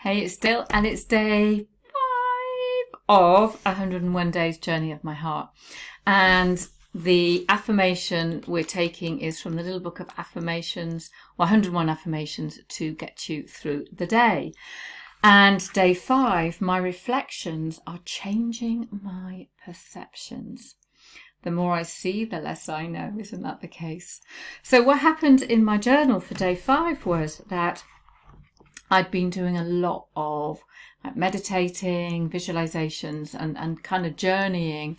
Hey, it's Dale, and it's day 5 of 101 Days Journey of My Heart. And the affirmation we're taking is from the little book of affirmations, or 101 affirmations to get you through the day. And day 5, my reflections are changing my perceptions. The more I see, the less I know. Isn't that the case? So what happened in my journal for day 5 was that I'd been doing a lot of meditating, visualizations, and kind of journeying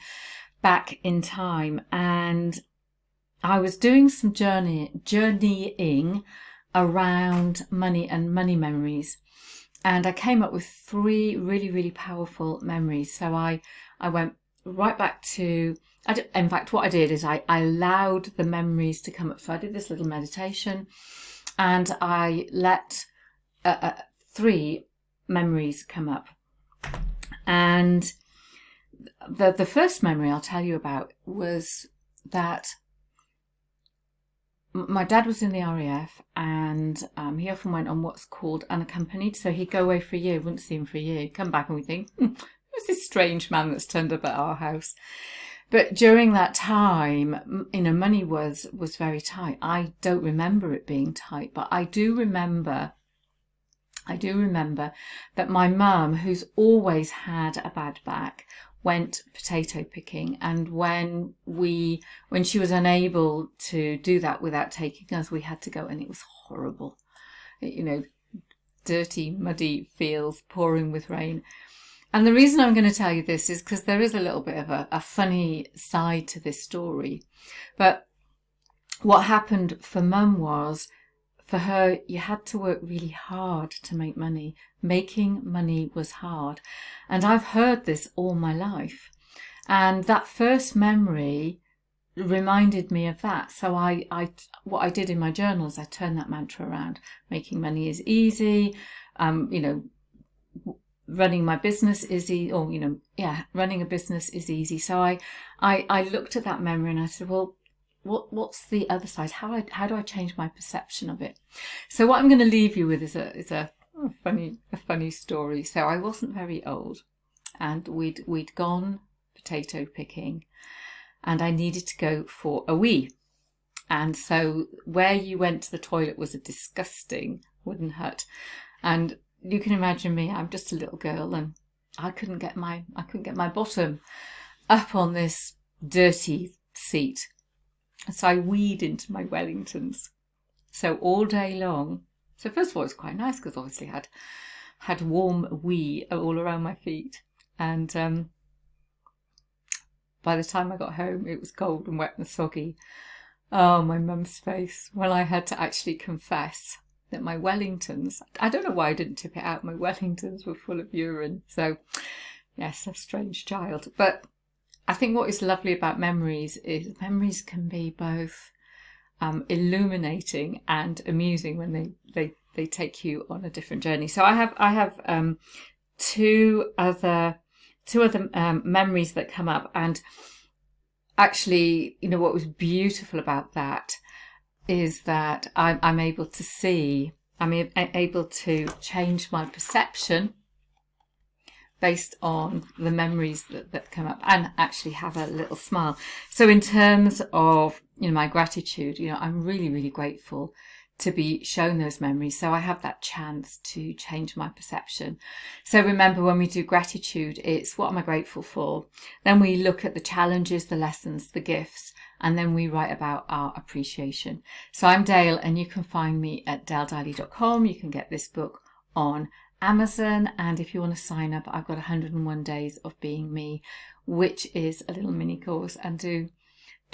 back in time. And I was doing some journeying around money and money memories. And I came up with 3 really, really powerful memories. So I went right back to, in fact, what I did is I allowed the memories to come up. So I did this little meditation and I let 3 memories come up. And the first memory I'll tell you about was that my dad was in the RAF, and he often went on what's called unaccompanied. So he'd go away for a year, wouldn't see him for a year, he'd come back and we think, who's this strange man that's turned up at our house? But during that time, money was very tight. I don't remember it being tight, but I do remember that my mum, who's always had a bad back, went potato picking, and when she was unable to do that without taking us, we had to go, and it was horrible. Dirty, muddy fields pouring with rain. And the reason I'm going to tell you this is because there is a little bit of a funny side to this story. But what happened for Mum was, for her, you had to work really hard to make money. Making money was hard. And I've heard this all my life. And that first memory reminded me of that. So what I did in my journal is I turned that mantra around. Making money is easy. Running my business is easy, running a business is easy. So I looked at that memory and I said, well, what's the other side? How do I change my perception of it? So what I'm going to leave you with is a funny story. So I wasn't very old, and we'd gone potato picking, and I needed to go for a wee. And so where you went to the toilet was a disgusting wooden hut, and you can imagine me. I'm just a little girl, and I couldn't get my bottom up on this dirty seat. So I weed into my Wellingtons. So all day long. So first of all, it was quite nice because obviously I had warm wee all around my feet. And by the time I got home, it was cold and wet and soggy. Oh, my mum's face when I had to actually confess that my Wellingtons, I don't know why I didn't tip it out, my Wellingtons were full of urine. So yes, a strange child. But I think what is lovely about memories is memories can be both illuminating and amusing when they take you on a different journey. So I have two other memories that come up, and actually, what was beautiful about that is that I'm able to see, I'm able to change my perception based on the memories that come up, and actually have a little smile. So in terms of my gratitude, I'm really, really grateful to be shown those memories. So I have that chance to change my perception. So remember, when we do gratitude, it's what am I grateful for? Then we look at the challenges, the lessons, the gifts, and then we write about our appreciation. So I'm Dale, and you can find me at dalediley.com. You can get this book on Amazon, and if you want to sign up, I've got 101 Days of Being Me, which is a little mini course. And do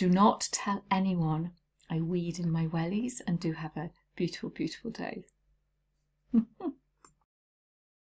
not tell anyone I weed in my wellies, and do have a beautiful, beautiful day.